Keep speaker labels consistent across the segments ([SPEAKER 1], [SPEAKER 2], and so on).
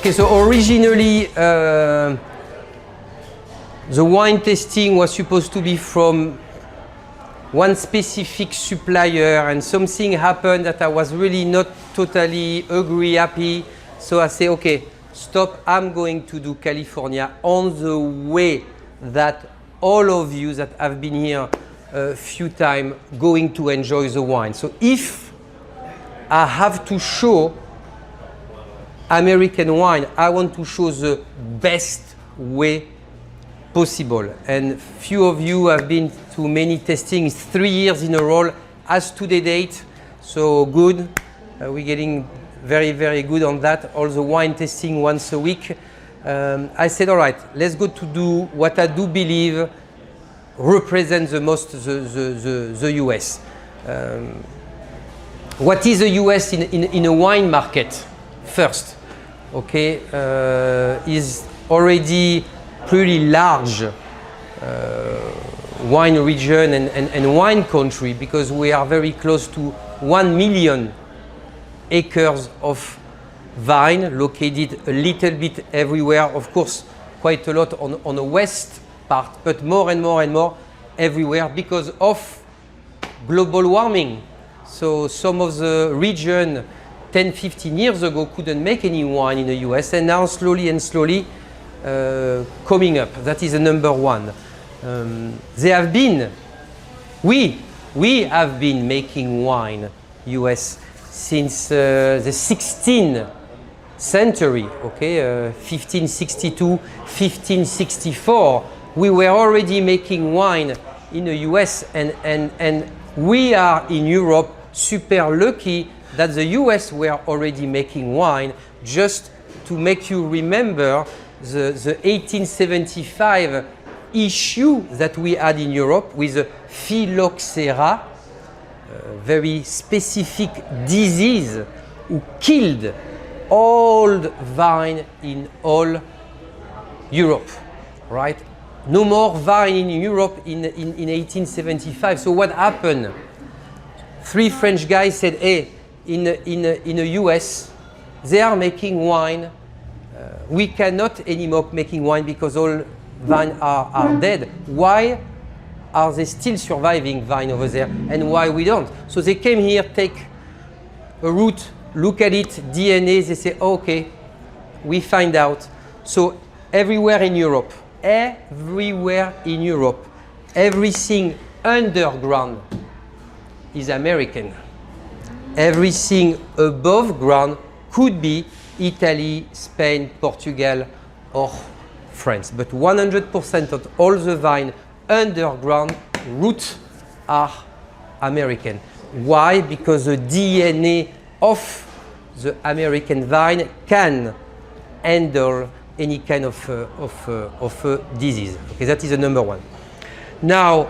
[SPEAKER 1] Okay, so originally the wine tasting was supposed to be from one specific supplier, and something happened that I was really not totally happy. So I say, okay, stop, I'm going to do California on the way that all of you that have been here a few times going to enjoy the wine. So if I have to show American wine, I want to show the best way possible. And few of you have been to many tastings 3 years in a row as to the date. So good. We're getting very, very good on that. All the wine tasting once a week. I said, all right, let's go to do what I do believe represents the most the US. What is the US in a wine market? First, okay, is already pretty large wine region and wine country, because we are very close to 1 million acres of vine located a little bit everywhere. Of course, quite a lot on the west part, but more and more everywhere because of global warming. So some of the region 10-15 years ago couldn't make any wine in the US, and now slowly coming up. That is the number one. We have been making wine, US, since the 16th century, okay, 1562, 1564. We were already making wine in the US, and we are in Europe super lucky that the US were already making wine. Just to make you remember the 1875 issue that we had in Europe with the phylloxera, very specific disease who killed all the vine in all Europe, right? No more vine in Europe in 1875. So what happened? 3 French guys said, hey, in the US, they are making wine. We cannot anymore making wine because all vine are dead. Why are they still surviving vine over there, and why we don't? So they came here, take a root, look at it, DNA, they say, okay, we find out. So everywhere in Europe, everything underground is American. Everything above ground could be Italy, Spain, Portugal, or France. But 100% of all the vine underground roots are American. Why? Because the DNA of the American vine can handle any kind of disease. Okay, that is the number one. Now,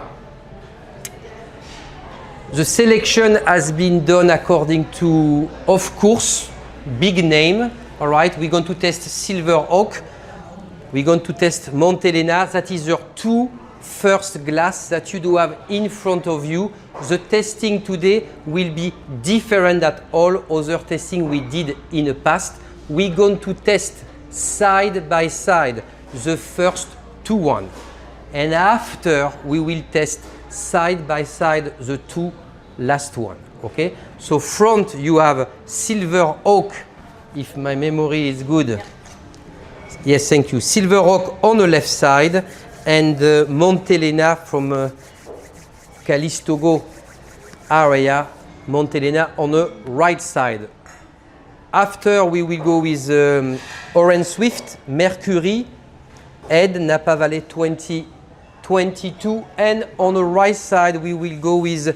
[SPEAKER 1] the selection has been done according to, of course, big name. All right, we're going to test Silver Oak. We're going to test Montelena. That is your 2 first glass that you do have in front of you. The testing today will be different than all other testing we did in the past. We're going to test side by side the first 2 one, and after we will test side by side the 2 last one. Okay, so front you have Silver Oak, if my memory is good. Yes, thank you. Silver Oak on the left side, and Montelena from Calistogo area, Montelena on the right side. After we will go with Orange Swift, Mercury, Ed, Napa Valley 2022, and on the right side we will go with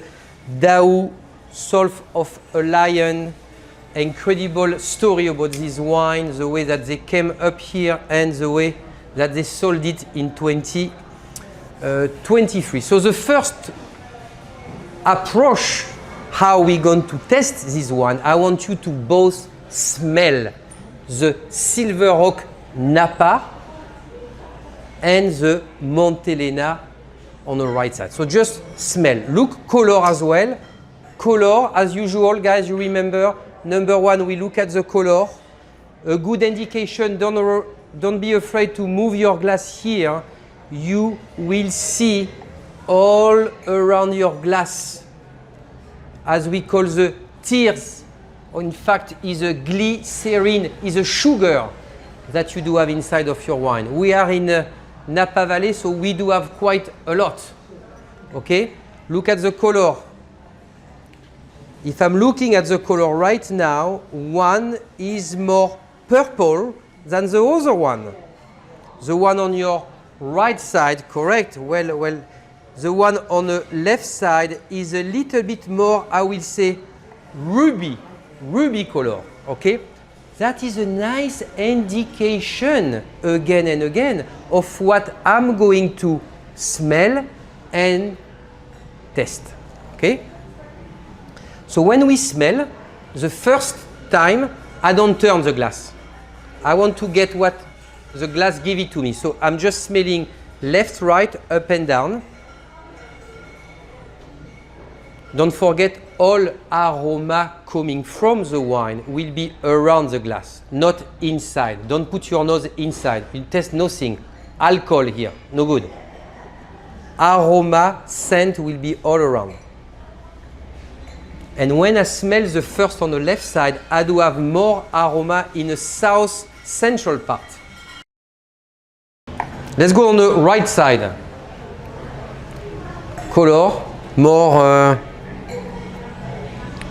[SPEAKER 1] Daou, Soul of a Lion. Incredible story about this wine, the way that they came up here and the way that they sold it in 2023. So the first approach, how we're going to test this one, I want you to both smell the Silver Oak Napa and the Montelena on the right side. So just smell. Look, color as well. Color, as usual, guys, you remember, number one, we look at the color. a good indication, don't be afraid to move your glass here. You will see all around your glass, as we call the tears, or in fact is a glycerin, is a sugar that you do have inside of your wine. We are in Napa Valley, so we do have quite a lot. Okay? Look at the color. If I'm looking at the color right now, one is more purple than the other one. The one on your right side, correct? Well, the one on the left side is a little bit more, I will say, ruby color, okay? That is a nice indication, again and again, of what I'm going to smell and test, okay? So when we smell, the first time, I don't turn the glass. I want to get what the glass give it to me. So I'm just smelling left, right, up and down. Don't forget, all aroma coming from the wine will be around the glass, not inside. Don't put your nose inside. You taste nothing. Alcohol here, no good. Aroma, scent will be all around. And when I smell the first on the left side, I do have more aroma in the south central part. Let's go on the right side. Color, more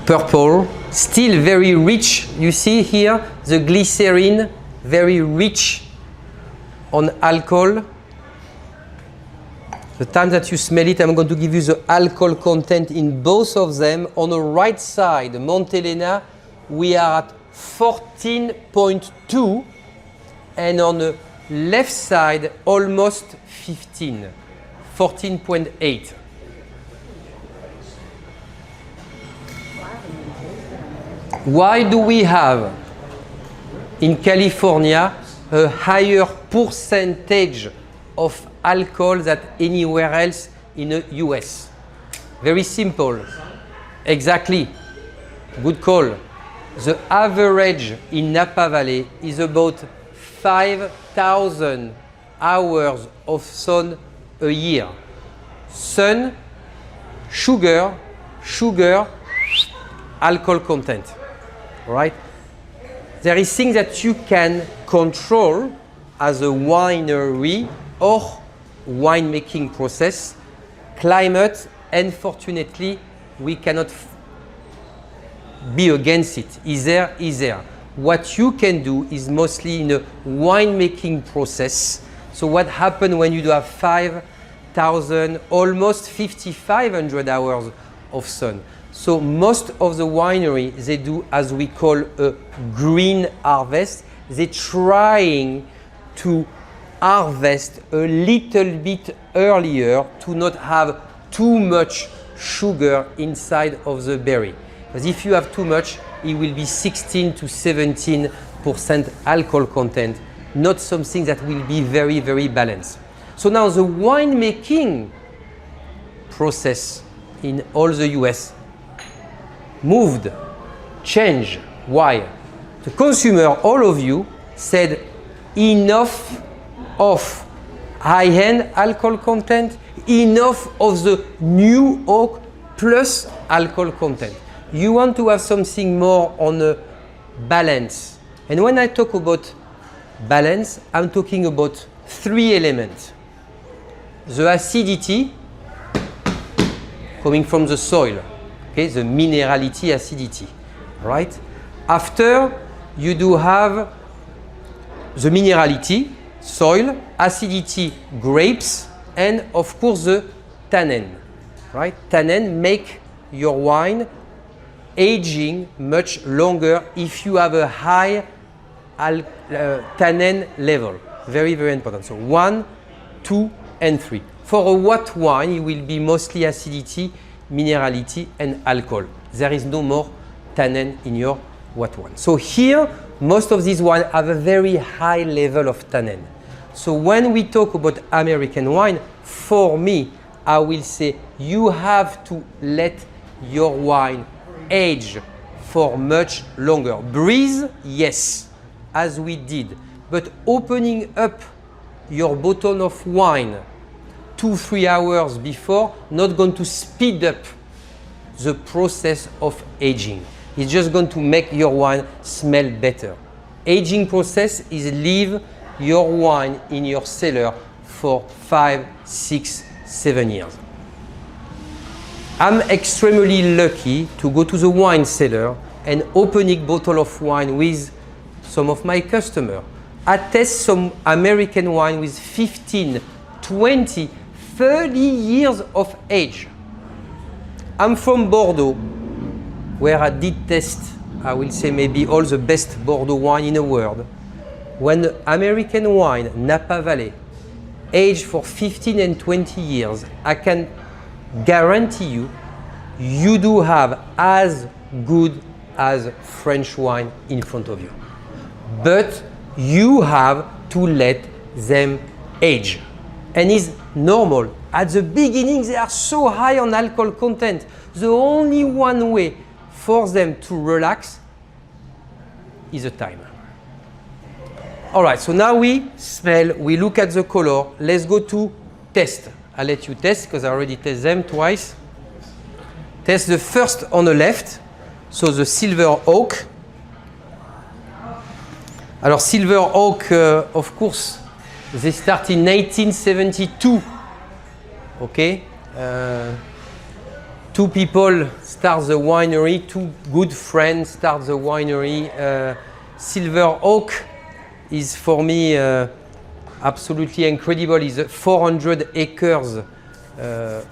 [SPEAKER 1] purple, still very rich. You see here the glycerin, very rich on alcohol. The time that you smell it, I'm going to give you the alcohol content in both of them. On the right side, Montelena, we are at 14.2, and on the left side, almost 15, 14.8. Why do we have in California a higher percentage of alcohol than anywhere else in the US? Very simple. Exactly. Good call. The average in Napa Valley is about 5,000 hours of sun a year. Sun, sugar, alcohol content. Right? There is things that you can control as a winery or winemaking process. Climate, unfortunately, we cannot be against it. Is there. What you can do is mostly in a winemaking process. So what happens when you do have 5,000, almost 5,500 hours of sun? So most of the winery, they do as we call a green harvest. They're trying to harvest a little bit earlier to not have too much sugar inside of the berry. Because if you have too much, it will be 16 to 17% alcohol content, not something that will be very, very balanced. So now the winemaking process in all the US moved, changed. Why? The consumer, all of you, said enough of high-end alcohol content, enough of the new oak plus alcohol content. You want to have something more on a balance. And when I talk about balance, I'm talking about three elements. The acidity coming from the soil, okay, the minerality, acidity, right? After, you do have the minerality, soil, acidity, grapes, and of course the tannin, right? Tannin make your wine aging much longer if you have a high tannin level. Very, very important. So 1, 2, and 3. For a white wine, it will be mostly acidity, minerality, and alcohol. There is no more tannin in your white wine. So here, most of these wines have a very high level of tannin. So when we talk about American wine, for me, I will say you have to let your wine age for much longer. Breeze, yes. as we did. But opening up your bottle of wine 2-3 hours before, not going to speed up the process of aging. It's just going to make your wine smell better. Aging process is leave your wine in your cellar for 5, 6, 7 years. I'm extremely lucky to go to the wine cellar and open a bottle of wine with some of my customers. I test some American wine with 15, 20, 30 years of age. I'm from Bordeaux, where I did test, I will say maybe all the best Bordeaux wine in the world. When American wine, Napa Valley, aged for 15 and 20 years, I can guarantee you, you do have as good as French wine in front of you. But you have to let them age. And it's normal. At the beginning, they are so high on alcohol content. The only one way for them to relax is the time. All right, so now we smell, we look at the color. Let's go to test. I'll let you test because I already tested them twice. Test the first on the left, so the silver oak. Alors silver oak, of course, they start in 1972. Okay, two people start the winery, two good friends start the winery. Silver oak is for me absolutely incredible. It's 400 acres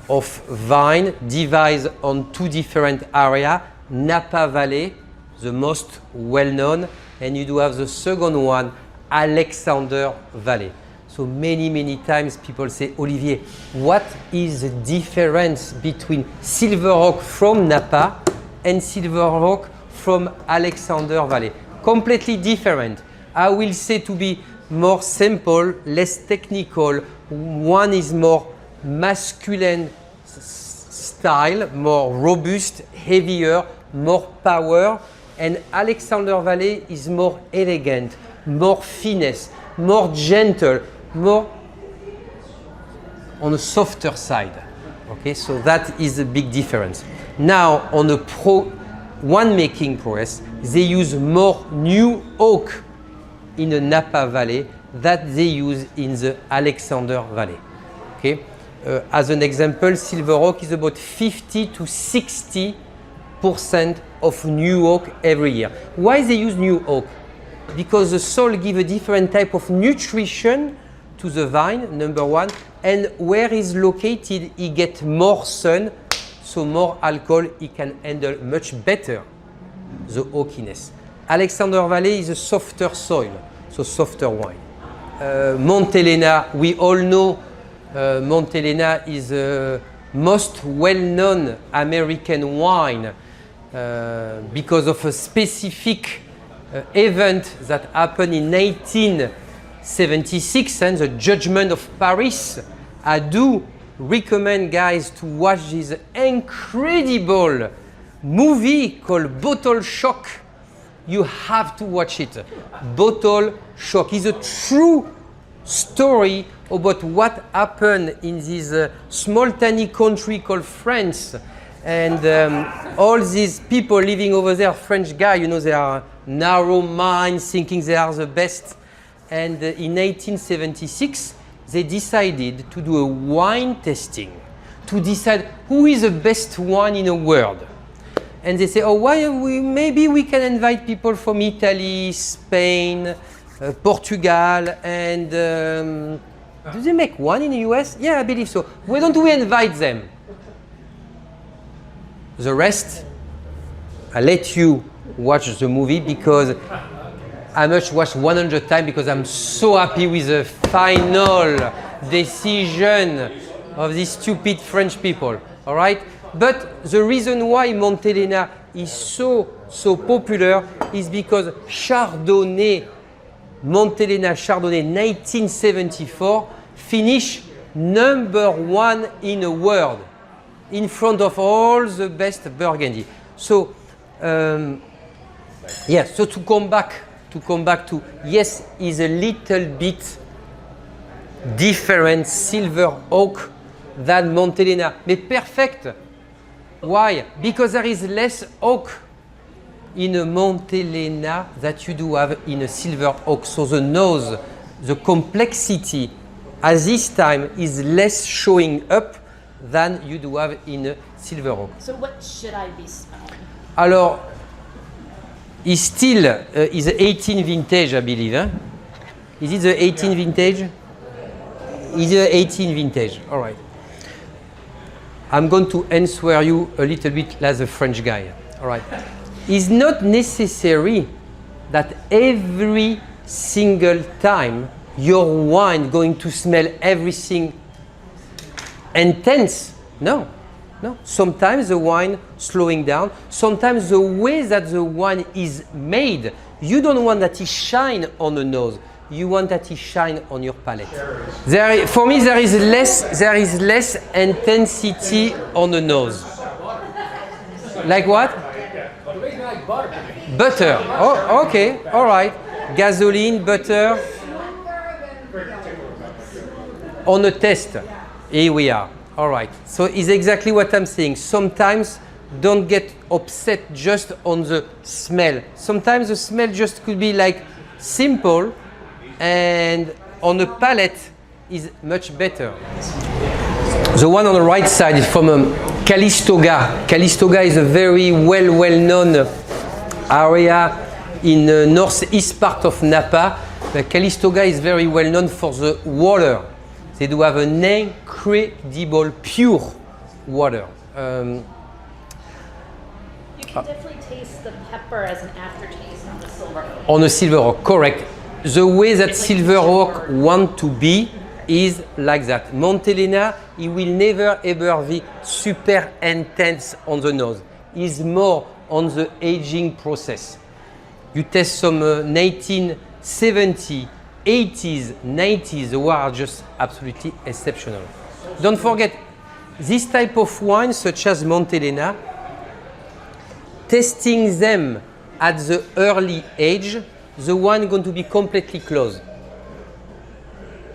[SPEAKER 1] of vine divided on two different areas. Napa Valley, the most well-known, and you do have the second one, Alexander Valley. So many times people say, Olivier, what is the difference between silver oak from Napa and silver oak from Alexander Valley? Completely different. I will say to be more simple, less technical. One is more masculine style, more robust, heavier, more power. And Alexander Valley is more elegant, more finesse, more gentle, more on the softer side. Okay, so that is a big difference. Now on the winemaking process, they use more new oak in the Napa Valley that they use in the Alexander Valley. Okay, as an example, silver oak is about 50 to 60% of new oak every year. Why they use new oak? Because the soil gives a different type of nutrition to the vine, number one, and where it's located, it gets more sun, so more alcohol, it can handle much better the oakiness. Alexander Valley is a softer soil, so softer wine. Montelena, we all know Montelena is the most well-known American wine because of a specific event that happened in 1976 and the Judgment of Paris. I do recommend guys to watch this incredible movie called Bottle Shock. You have to watch it. Bottle Shock is a true story about what happened in this small tiny country called France. And all these people living over there, French guys, you know, they are narrow minds, thinking they are the best. And in 1876, they decided to do a wine tasting to decide who is the best wine in the world. And they say, oh, maybe we can invite people from Italy, Spain, Portugal, and do they make wine in the US? Yeah, I believe so. Why don't we invite them? The rest, I let you watch the movie because I must watch 100 times because I'm so happy with the final decision of these stupid French people. All right? But the reason why Montelena is so popular is because Chardonnay, Montelena Chardonnay 1974 finished #1 in the world in front of all the best Burgundy. So, so to come back to come back to, yes, is a little bit different silver oak than Montelena. But perfect. Why? Because there is less oak in a Montelena that you do have in a silver oak. So the nose, the complexity at this time is less showing up than you do have in a silver oak.
[SPEAKER 2] So what should I be smelling?
[SPEAKER 1] Alors, is still is 18 vintage, I believe. Hein? Is it the 18 vintage? Is the 18 vintage? All right. I'm going to answer you a little bit like the French guy. All right. It's not necessary that every single time your wine going to smell everything intense. No. No. Sometimes the wine slowing down. Sometimes the way that the wine is made, you don't want that it shine on the nose. You want that it shine on your palate. For me, there is less intensity on the nose. Like what? Butter. Oh, okay. All right. Gasoline, butter. On a test. Here we are. All right. So it's exactly what I'm saying. Sometimes don't get upset just on the smell. Sometimes the smell just could be like simple, and on the palate is much better. The one on the right side is from Calistoga. Calistoga is a very well-known area in the northeast part of Napa. Calistoga is very well known for the water. They do have an incredible pure water.
[SPEAKER 2] You can definitely taste the pepper as an aftertaste on the silver oak.
[SPEAKER 1] On a silver oak, correct. The way that silver oak want to be is like that. Montelena, it will never ever be super intense on the nose. It's more on the aging process. You test some 1970, 80s, 90s, the wine are just absolutely exceptional. Don't forget, this type of wine, such as Montelena, testing them at the early age, the wine is going to be completely closed.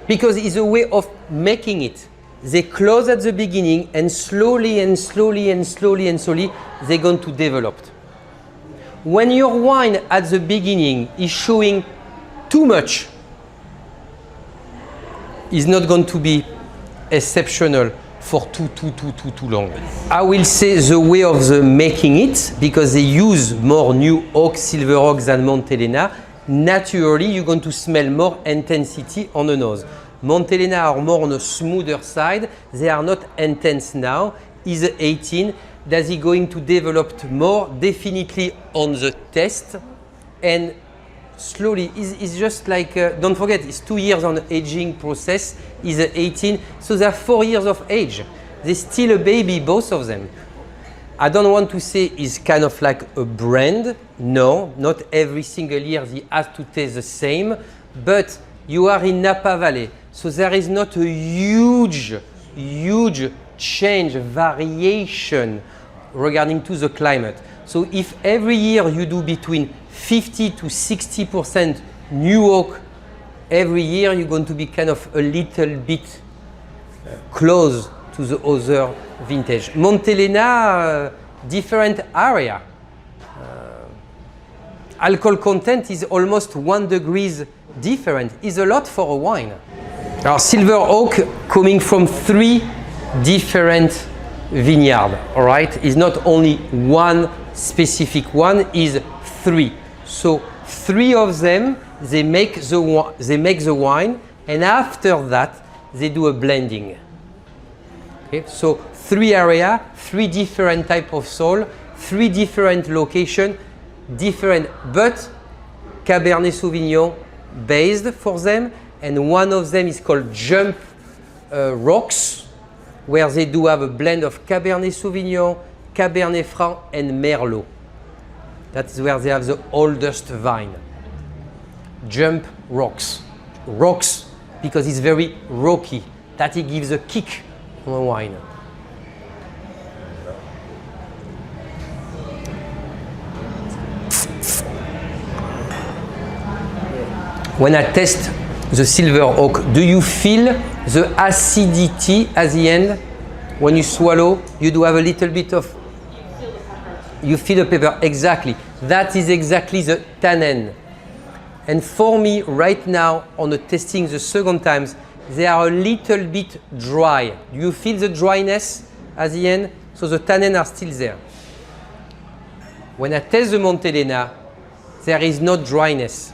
[SPEAKER 1] Because it's a way of making it. They close at the beginning and slowly and slowly and slowly and slowly, they're going to develop. When your wine at the beginning is showing too much, it's not going to be exceptional for too long. I will say the way of the making it, because they use more new oak, silver oak than Montelena. Naturally, you're going to smell more intensity on the nose. Montelena are more on the smoother side. They are not intense now. Is 18. Does he going to develop more? Definitely on the test. And slowly, it's just like, don't forget, it's 2 years on the aging process. Is 18. So they're 4 years of age. They're still a baby, both of them. I don't want to say it's kind of like a brand. No, not every single year they have to taste the same. But you are in Napa Valley, so there is not a huge change, variation regarding to the climate. So if every year you do between 50 to 60% new oak, every year you're going to be kind of a little bit close to the other vintage. Montelena, different area. Alcohol content is almost 1 degree different. Is a lot for a wine. Our silver oak coming from 3 different vineyards. All right, is not only one specific one. Is 3. So 3 of them they make the wine, and after that they do a blending. Okay, so 3 area, 3 different type of soil, 3 different location, different, but Cabernet Sauvignon based for them, and one of them is called Jump Rocks, where they do have a blend of Cabernet Sauvignon, Cabernet Franc, and Merlot. That's where they have the oldest vine. Jump Rocks. Rocks because it's very rocky. That it gives a kick on the wine. When I test the silver oak, do you feel the acidity at the end? When you swallow, you do have a little bit of... You feel the pepper, exactly. That is exactly the tannin. And for me, right now, on the testing the second times, they are a little bit dry. Do you feel the dryness at the end? So the tannin are still there. When I test the Montelena, there is no dryness.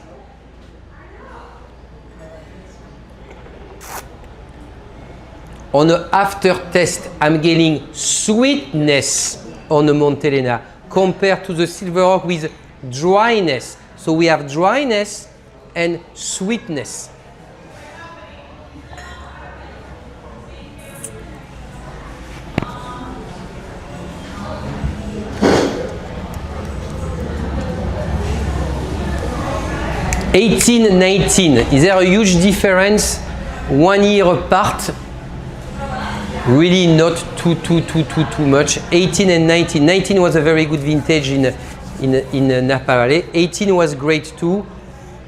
[SPEAKER 1] On the after test, I'm getting sweetness on the Montelena compared to the silver oak with dryness. So we have dryness and sweetness. '18, 19. Is there a huge difference 1 year apart? Really not too much. 18 and 19. 19 was a very good vintage in Napa Valley. 18 was great too.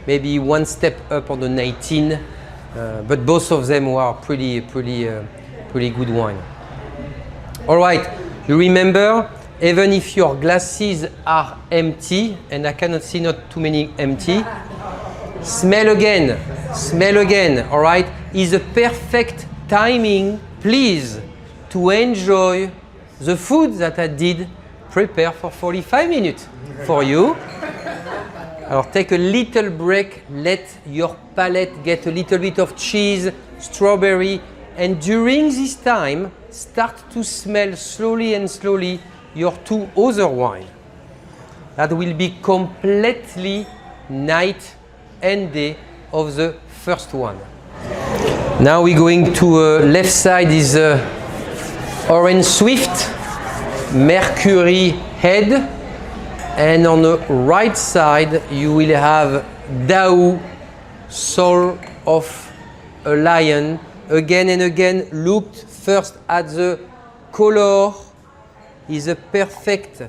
[SPEAKER 1] Maybe one step up on the 19, but both of them were pretty good wine. All right, you remember, even if your glasses are empty, and I cannot see not too many empty, smell again, all right, is a perfect timing, please, to enjoy the food that I did prepare for 45 minutes for you. Alors take a little break, let your palate get a little bit of cheese, strawberry, and during this time, start to smell slowly and slowly your two other wine. That will be completely night and day of the first one. Now we're going to left side is Orange Swift, Mercury Head, and on the right side you will have Dao, Soul of a Lion. Again and again, look first at the color. Is a perfect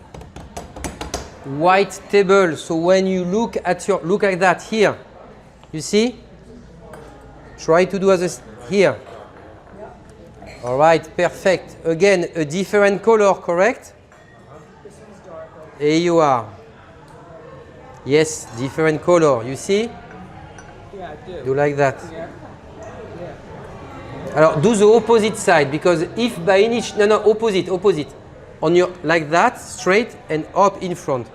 [SPEAKER 1] white table. So when you look at your, look like that here, you see? Try to do as here. All right, perfect. Again, a different color, correct? Here you are. Yes, different color. You see?
[SPEAKER 3] Yeah, I do.
[SPEAKER 1] Do like that.
[SPEAKER 3] Yeah.
[SPEAKER 1] Alors, do the opposite side, because if by any opposite. On your, like that, straight and up in front.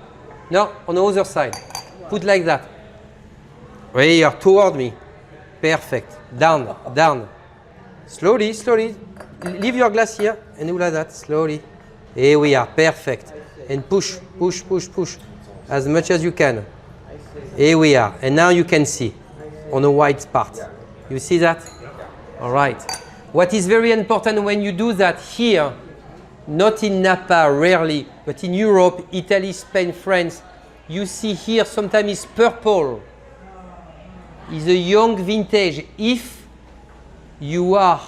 [SPEAKER 1] No, on the other side. Put like that. Right here, toward me. Perfect. Down. Slowly. Leave your glass here and do like that, slowly. Here we are, perfect. And push. As much as you can. Here we are. And now you can see on the white part. You see that? All right. What is very important when you do that here, not in Napa, rarely, but in Europe, Italy, Spain, France, you see here sometimes it's purple. It's a young vintage. If you are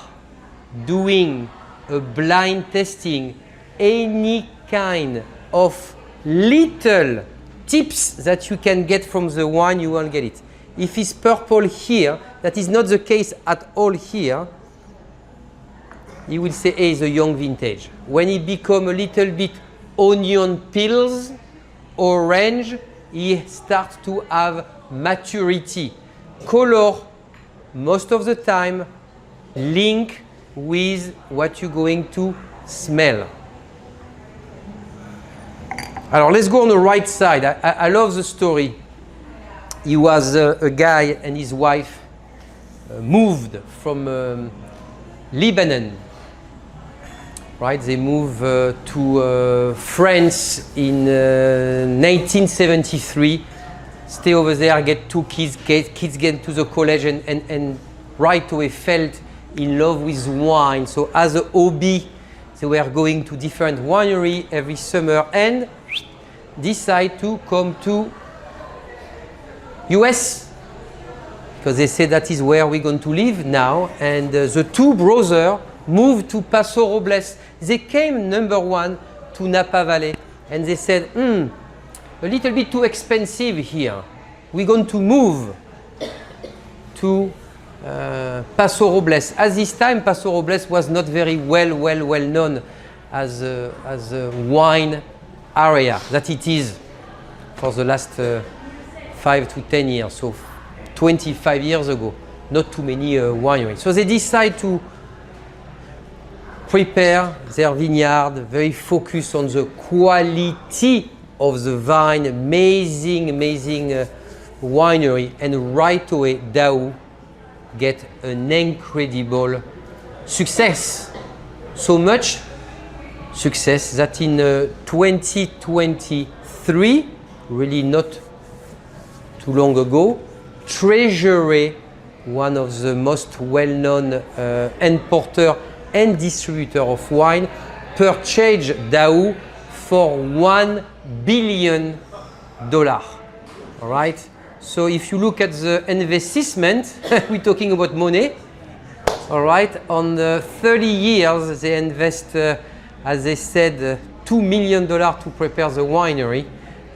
[SPEAKER 1] doing a blind testing, any kind of little tips that you can get from the wine, you will get it. If it's purple here, that is not the case at all here, you will say, hey, it's a young vintage. When it becomes a little bit onion peels, orange, it starts to have maturity. Color, most of the time, link with what you're going to smell. Alors, let's go on the right side. I love the story. He was a guy and his wife moved from Lebanon. Right, they moved to France in 1973. Stay over there, get two kids. Kids get to the college and right away felt in love with wine. So as a hobby, they were going to different winery every summer and decide to come to US because they said that is where we're going to live now. And the two brothers moved to Paso Robles. They came number one to Napa Valley and they said, a little bit too expensive here. We're going to move to Paso Robles. At this time, Paso Robles was not very well known as a wine area that it is for the last 5 to 10 years, so 25 years ago. Not too many wineries. So they decide to prepare their vineyard, very focused on the quality of the vine, amazing winery, and right away Daou get an incredible success. So much success that in 2023, really not too long ago, Treasury, one of the most well-known importer and distributor of wine, purchased Daou for $1 billion. All right. So if you look at the investment, we're talking about money. All right. On 30 years, they invest, as they said, $2 million to prepare the winery,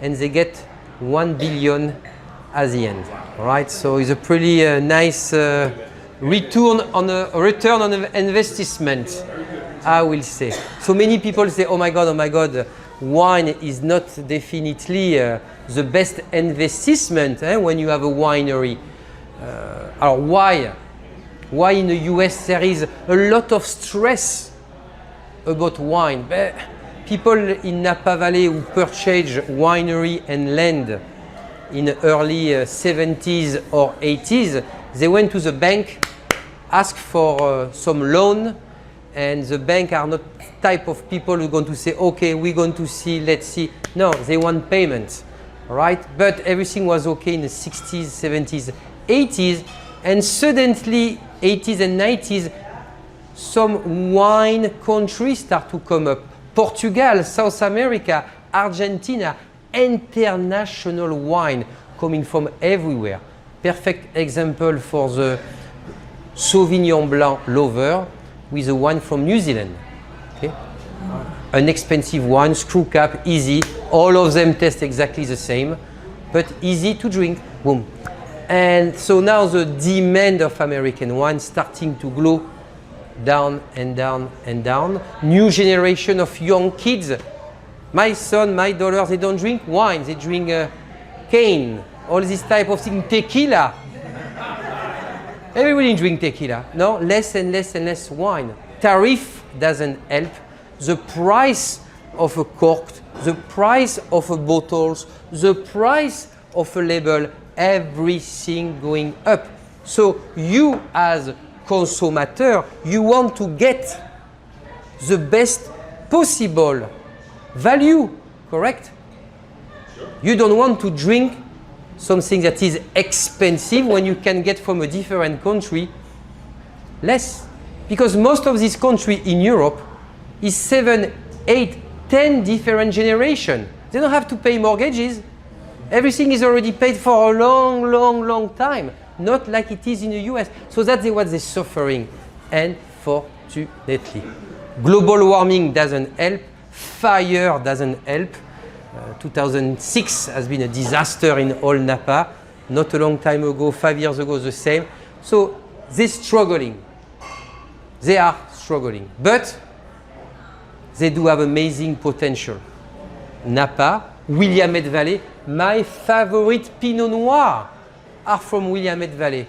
[SPEAKER 1] and they get $1 billion at the end. All right. So it's a pretty nice return on investment, I will say. So many people say, oh my God, wine is not definitely the best investment when you have a winery. Why? Why in the US there is a lot of stress about wine? People in Napa Valley who purchased winery and land in the early 70s or 80s, they went to the bank, asked for some loan, and the bank are not type of people who are going to say, okay, we're going to see, let's see. No, they want payment, right? But everything was okay in the 60s, 70s, 80s, and suddenly 80s and 90s, some wine countries start to come up. Portugal, South America, Argentina, international wine coming from everywhere. Perfect example for the Sauvignon Blanc lover with a wine from New Zealand. Okay? An expensive wine, screw cap, easy. All of them taste exactly the same, but easy to drink. Boom. And so now the demand of American wine starting to go down and down and down. New generation of young kids. My son, my daughter, they don't drink wine, they drink cane, all this type of thing, tequila. Everybody drink tequila. No, less and less and less wine. Tariff doesn't help. The price of a cork, the price of a bottles, the price of a label, everything going up. So you as consumer, you want to get the best possible value, correct? You don't want to drink something that is expensive when you can get from a different country less. Because most of this country in Europe is 7, 8, 10 different generations. They don't have to pay mortgages. Everything is already paid for a long time. Not like it is in the US. So that's what they're suffering, unfortunately. Global warming doesn't help. Fire doesn't help. 2006 has been a disaster in all Napa. Not a long time ago, 5 years ago, the same. So they're struggling. They are struggling. But they do have amazing potential. Napa, Willamette Valley, my favorite Pinot Noir are from Willamette Valley.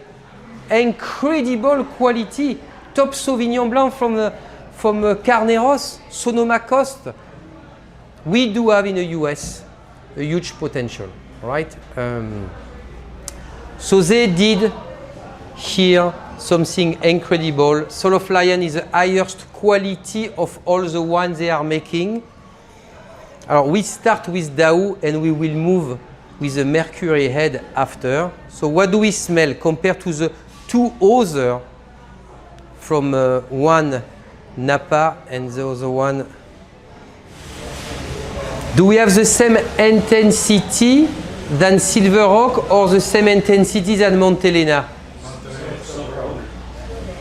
[SPEAKER 1] Incredible quality. Top Sauvignon Blanc from Carneros, Sonoma Coast. We do have in the US a huge potential, right? So they did here something incredible. Soul of Lion is the highest quality of all the wines they are making. We start with Daou and we will move with the Mercury Head after. So what do we smell compared to the two other from one Napa and the other one? Do we have the same intensity than Silver Rock or the same intensity than Montelena?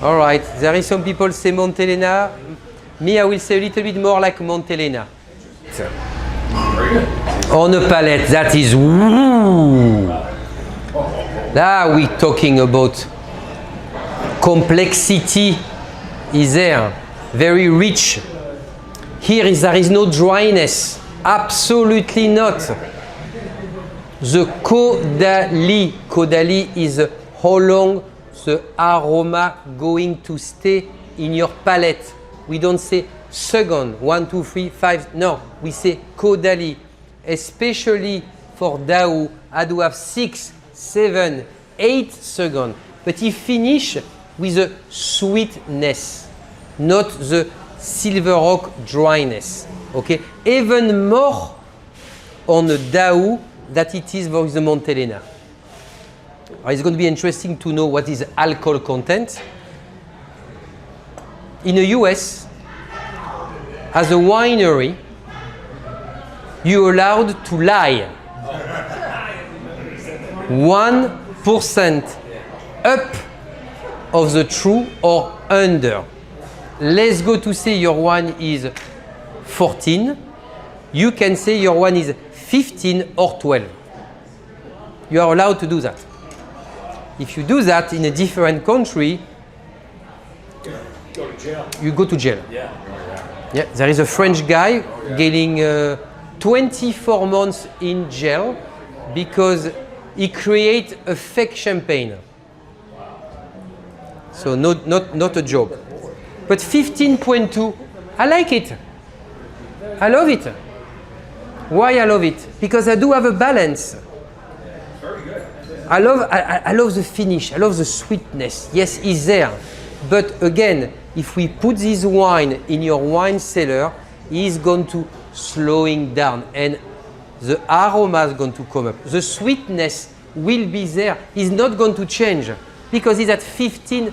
[SPEAKER 1] All right, there is some people say Montelena. Me, I will say a little bit more like Montelena. On a palate, that is woo. Now we're talking about Complexity is there, very rich. There is no dryness, absolutely not. The Caudalie is how long the aroma going to stay in your palate. We don't say second, 1, 2, 3, 5. No, we say Caudalie, especially for Daou. I do have 6, 7, 8 seconds, but he finish with a sweetness, not the silver rock dryness. Okay, even more on the Daou that it is for the Montelena. It's going to be interesting to know what is alcohol content. In the US, as a winery, you're allowed to lie. 1% up of the true or under. Let's go to say your wine is 14. You can say your wine is 15 or 12. You are allowed to do that. If you do that in a different country,
[SPEAKER 4] Go to jail.
[SPEAKER 1] you go to jail.
[SPEAKER 4] Yeah.
[SPEAKER 1] Yeah, there is a French guy getting 24 months in jail because he created a fake champagne. So not a joke. But 15.2, I like it. I love it. Why I love it? Because I do have a balance. I love the finish. I love the sweetness. Yes, it's there. But again, if we put this wine in your wine cellar, it's going to slowing down and the aroma is going to come up. The sweetness will be there. It's not going to change because it's at 15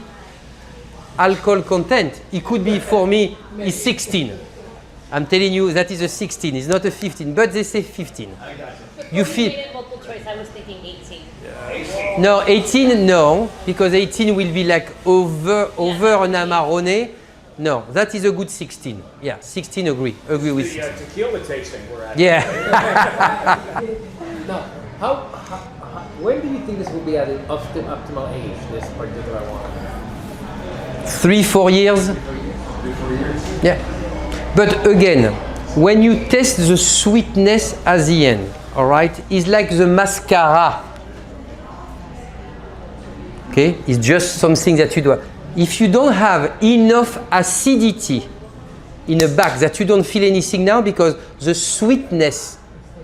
[SPEAKER 1] alcohol content. It could be for me is 16. I'm telling you that is a 16. It's not a 15, but they say 15. You feel
[SPEAKER 2] Multiple choice. I was thinking 18.
[SPEAKER 1] no 18 no because 18 will be like over an Amarone. No, that is a good 16. Yeah, 16 agree with
[SPEAKER 4] The
[SPEAKER 1] 16.
[SPEAKER 4] tequila tasting we're at.
[SPEAKER 1] Yeah.
[SPEAKER 3] Now, how, when do you think this will be at an optimal age, this particular wine?
[SPEAKER 1] 3-4 years.
[SPEAKER 3] 3-4 years?
[SPEAKER 1] Yeah. But again, when you taste the sweetness at the end, all right, it's like the mascara. Okay, it's just something that you do. If you don't have enough acidity in the back, that you don't feel anything now because the sweetness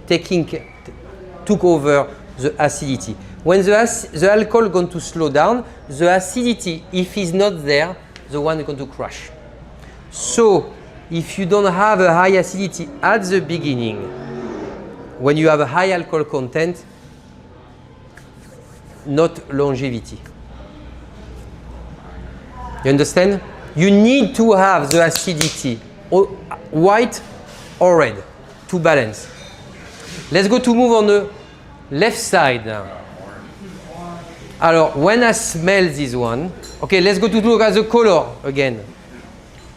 [SPEAKER 1] took over the acidity. When the alcohol is going to slow down, the acidity, if it's not there, the wine is going to crash. So, if you don't have a high acidity at the beginning, when you have a high alcohol content, not longevity. You understand? You need to have the acidity, white or red, to balance. Let's go to move on the left side now. Alors, when I smell this one, okay, let's go to look at the color again.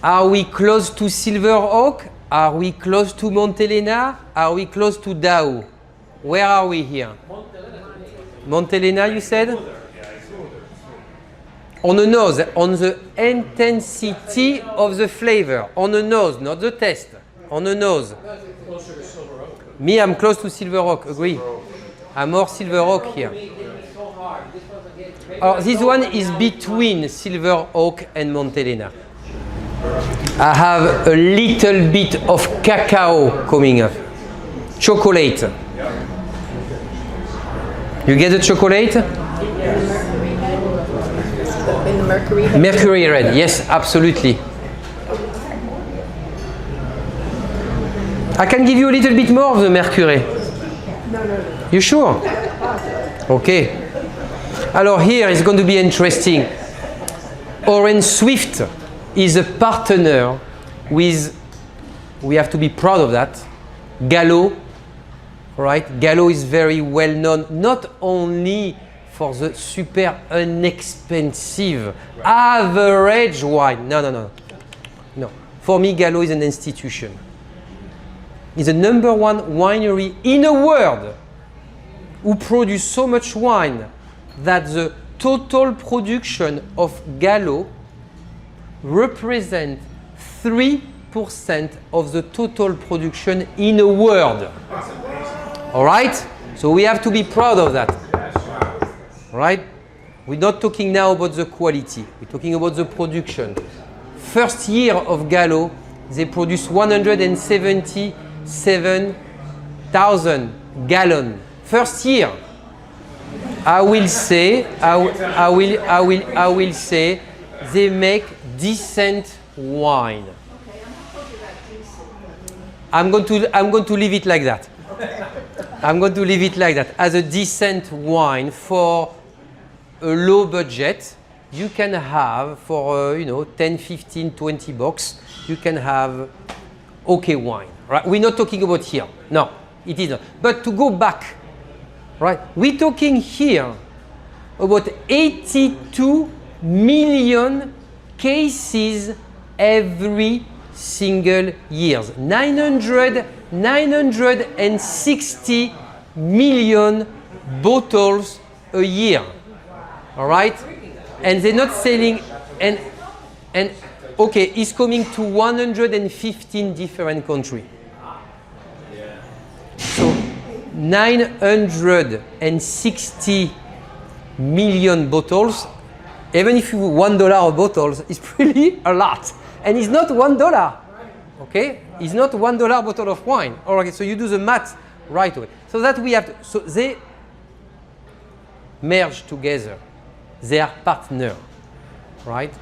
[SPEAKER 1] Are we close to Silver Oak? Are we close to Montelena? Are we close to Daou? Where are we here? Montelena, you said? On the nose, on the intensity of the flavor. On the nose, not the taste. On the nose. Me, I'm close to Silver Oak, agree. I'm more Silver Oak here. This one is between Silver Oak and Montelena. I have a little bit of cacao coming up. Chocolate. You get the chocolate?
[SPEAKER 2] In the Mercury.
[SPEAKER 1] Mercury red, yes, absolutely. I can give you a little bit more of the mercury. No. You sure? Okay. Alors here is going to be interesting. Orange Swift is a partner with, we have to be proud of that, Gallo. Right? Gallo is very well known, not only for the super inexpensive average wine. No. For me, Gallo is an institution. It's the number one winery in the world who produce so much wine that the total production of Gallo represent 3% of the total production in the world. All right? So we have to be proud of that. All right? We're not talking now about the quality. We're talking about the production. First year of Gallo, they produced 177,000 gallons. First year. I will say they make decent wine. I'm going to leave it like that. I'm going to leave it like that. As a decent wine for a low budget, you can have for 10, 15, 20 bucks, you can have okay wine. Right? We're not talking about here. No, it is not. But to go back, right? We're talking here about 82 million cases every single year. 960 million bottles a year. All right? And they're not selling, and okay, it's coming to 115 different countries. So 960 million bottles, even if you $1 a bottle, it's really a lot. And it's not $1. Okay? It's not $1 bottle of wine. All right, so you do the math right away. So that we have to, so they merge together. They are partners, right?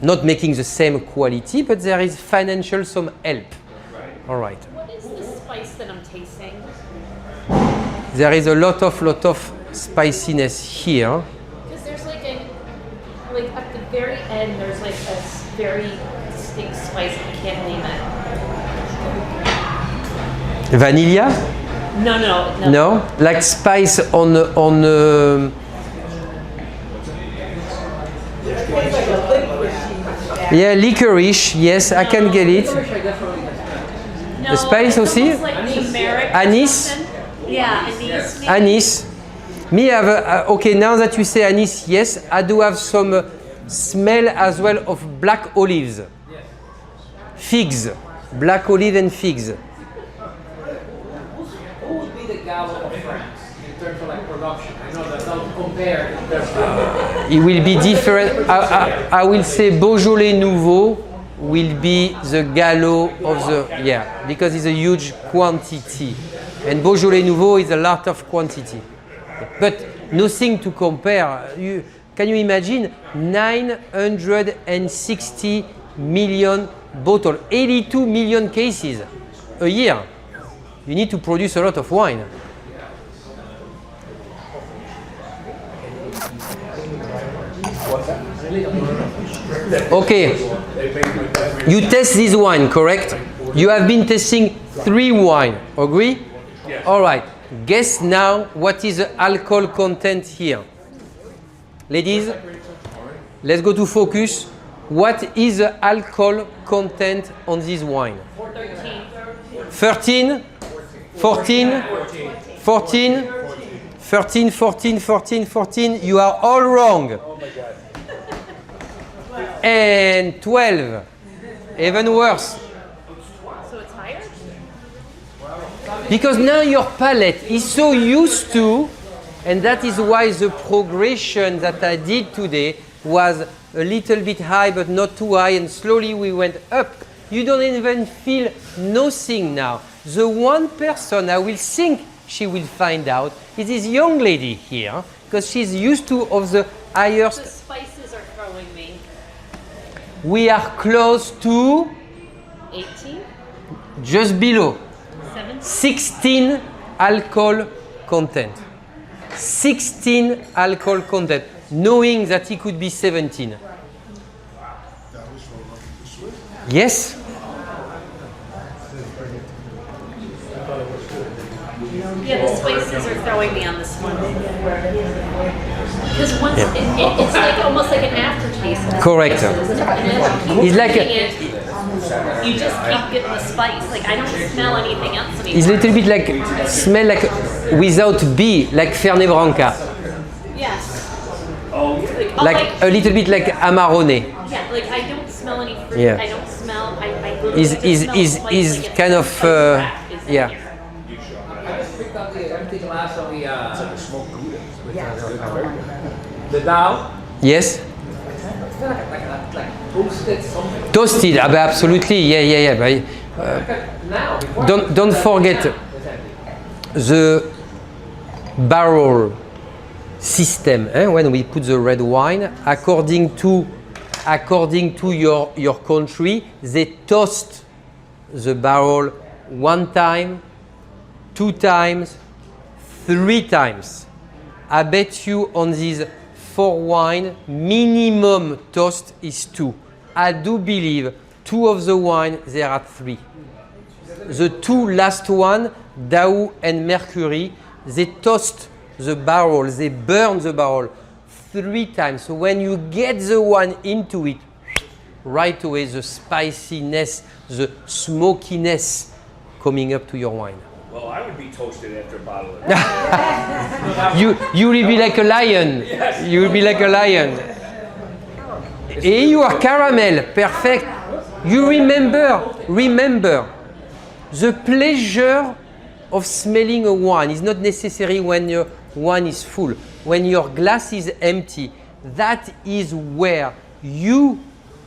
[SPEAKER 1] Not making the same quality, but there is financial some help. All right.
[SPEAKER 2] What is the spice that I'm tasting?
[SPEAKER 1] There is a lot of spiciness here.
[SPEAKER 2] Because there's like at the very end, there's like a very distinct spice. I can't name it.
[SPEAKER 1] Vanilla?
[SPEAKER 2] No.
[SPEAKER 1] No, like spice on yeah, licorice. Yes, I can get it.
[SPEAKER 2] No,
[SPEAKER 1] The spice
[SPEAKER 2] it's
[SPEAKER 1] aussi?
[SPEAKER 2] almost like turmeric or
[SPEAKER 1] Anise?
[SPEAKER 2] something. Yeah, anise. Maybe.
[SPEAKER 1] Anise. Me have okay. Now that you say anise, yes, I do have some smell as well of black olives, figs, black olive and figs.
[SPEAKER 3] Who would be the Gallo of France in terms of like production? I know that don't compare in terms of
[SPEAKER 1] It will be different. I will say Beaujolais Nouveau will be the Gallo of the because it's a huge quantity, and Beaujolais Nouveau is a lot of quantity, but nothing to compare. Can you imagine 960 million bottles, 82 million cases a year? You need to produce a lot of wine. Okay, you test this wine, correct? You have been testing 3 wine, agree?
[SPEAKER 4] Yes.
[SPEAKER 1] All right, guess now what is the alcohol content here. Ladies, let's go to focus. What is the alcohol content on this wine? 13, 14, 14, 13, 14, 14, 14. You are all wrong.
[SPEAKER 4] Oh my God.
[SPEAKER 1] And 12, even worse.
[SPEAKER 2] So it's higher?
[SPEAKER 1] Because now your palate is so used to, and that is why the progression that I did today was a little bit high, but not too high, and slowly we went up. You don't even feel nothing now. The one person I will think she will find out is this young lady here, because she's used to of the
[SPEAKER 2] The
[SPEAKER 1] highest.
[SPEAKER 2] spices are throwing me.
[SPEAKER 1] We are close to
[SPEAKER 2] 18,
[SPEAKER 1] just below
[SPEAKER 2] 17.
[SPEAKER 1] 16 alcohol content. 16 alcohol content, knowing that it could be 17. Yes?
[SPEAKER 2] Yeah, the spices are throwing me on this one. Because once it's like almost like an aftertaste. of the
[SPEAKER 1] Correct.
[SPEAKER 2] spices. And as you keep
[SPEAKER 1] It's like
[SPEAKER 2] drinking it, you just keep getting the spice. Like I don't smell anything else anymore.
[SPEAKER 1] It's a little bit like, smell like without B, like Fernet Branca.
[SPEAKER 2] Yes.
[SPEAKER 3] Oh, yeah.
[SPEAKER 2] Like, I'll
[SPEAKER 1] Like a little bit like Amarone.
[SPEAKER 2] yeah, like I don't smell any fruit.
[SPEAKER 1] Yeah.
[SPEAKER 2] I don't smell. I literally
[SPEAKER 1] Is
[SPEAKER 2] just
[SPEAKER 1] is
[SPEAKER 2] smell
[SPEAKER 1] is
[SPEAKER 2] spice,
[SPEAKER 1] is
[SPEAKER 2] like it's
[SPEAKER 1] kind of
[SPEAKER 2] spicy crap is in
[SPEAKER 1] yeah.
[SPEAKER 2] here.
[SPEAKER 3] I just picked up the empty glass of the smoked Gouda. The Dow.
[SPEAKER 1] Yes.
[SPEAKER 3] It's like toasted something.
[SPEAKER 1] Toasted. Absolutely. Yeah. But,
[SPEAKER 3] Now, before
[SPEAKER 1] don't forget
[SPEAKER 3] it's empty.
[SPEAKER 1] the barrel system. When we put the red wine, according to your country, they toast the barrel 1 time, 2 times, 3 times. I bet you on these 4 wine, minimum toast is 2. I do believe 2 of the wine, there are 3. The 2 last one, Daou and Mercury, they toast the barrel, they burn the barrel 3 times. So when you get the wine into it, right away the spiciness, the smokiness coming up to your wine.
[SPEAKER 4] Well, I would be toasted after a bottle of that.
[SPEAKER 1] You will be like a lion. You will be like a lion. And you are caramel, perfect. You remember, the pleasure of smelling a wine is not necessary when your wine is full. When your glass is empty, that is where you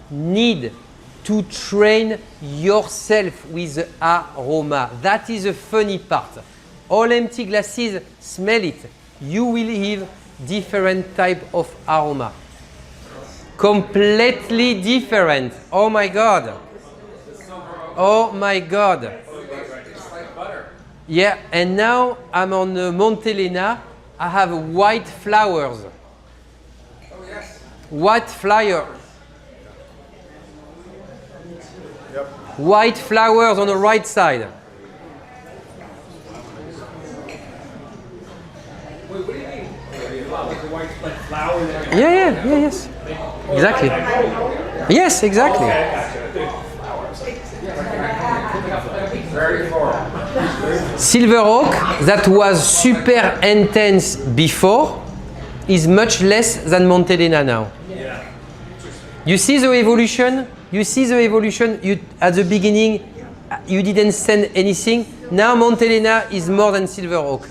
[SPEAKER 1] need to train yourself with the aroma. That is the funny part. All empty glasses, smell it. You will have different type of aroma. Completely different. Oh my God. Oh my God. Yeah, and now I'm on Montelena. I have white flowers.
[SPEAKER 3] Oh, yes.
[SPEAKER 1] White flower. White flowers on the right side.
[SPEAKER 3] Wait, what do you mean? Like the white flower that
[SPEAKER 1] Yes. Exactly. Yes, exactly.
[SPEAKER 3] very floral.
[SPEAKER 1] Silver oak that was super intense before is much less than Montelena now. You see the evolution? You, at the beginning, you didn't send anything. Now Montelena is more than silver oak.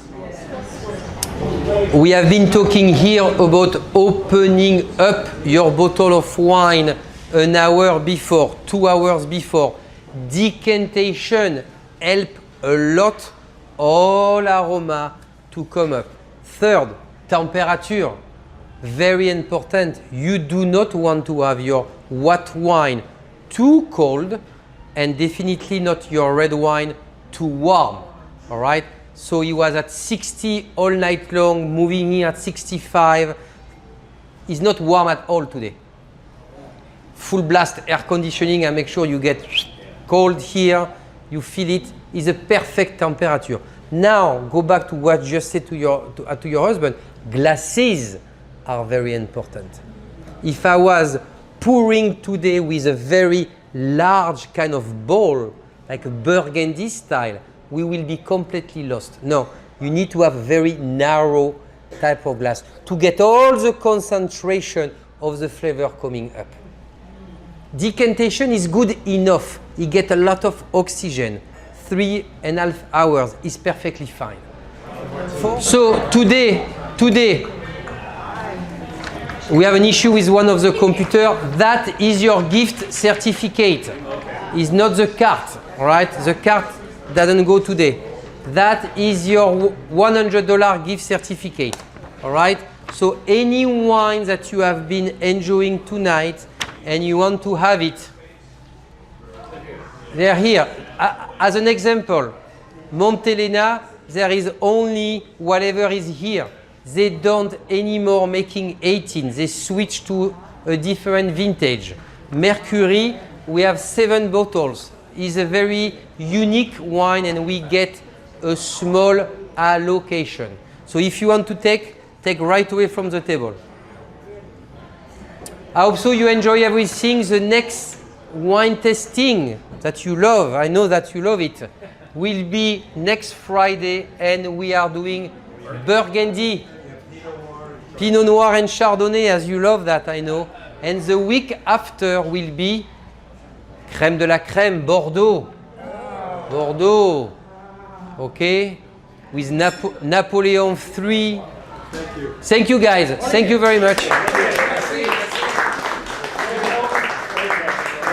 [SPEAKER 1] We have been talking here about opening up your bottle of wine an hour before, 2 hours before. Decantation help a lot all aroma to come up. Third, temperature. Very important. You do not want to have your white wine too cold and definitely not your red wine too warm. All right? So he was at 60 all night long, moving in at 65. It's not warm at all today. Full blast air conditioning and make sure you get cold here, you feel it, is a perfect temperature. Now, go back to what you just said to your husband. Glasses are very important. If I was pouring today with a very large kind of bowl, like a Burgundy style, we will be completely lost. No, you need to have a very narrow type of glass to get all the concentration of the flavor coming up. Decantation is good enough. You get a lot of oxygen. 3.5 hours is perfectly fine. So today, we have an issue with one of the computers. That is your gift certificate. It's not the card, all right? The card doesn't go today. That is your $100 gift certificate, all right? So any wine that you have been enjoying tonight and you want to have it, they're here. As an example, Montelena, there is only whatever is here. They don't anymore making 18. They switch to a different vintage. Mercury, we have 7 bottles. It's a very unique wine and we get a small allocation. So if you want to take right away from the table. I hope so you enjoy everything. The next wine tasting that you love, I know that you love it, will be next Friday and we are doing Burgundy. Pinot Noir and Chardonnay, as you love that, I know. And the week after will be crème de la crème, Bordeaux. Bordeaux. Okay? With Napoleon III. Thank you guys. Thank you very much.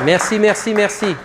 [SPEAKER 1] Merci, merci, merci.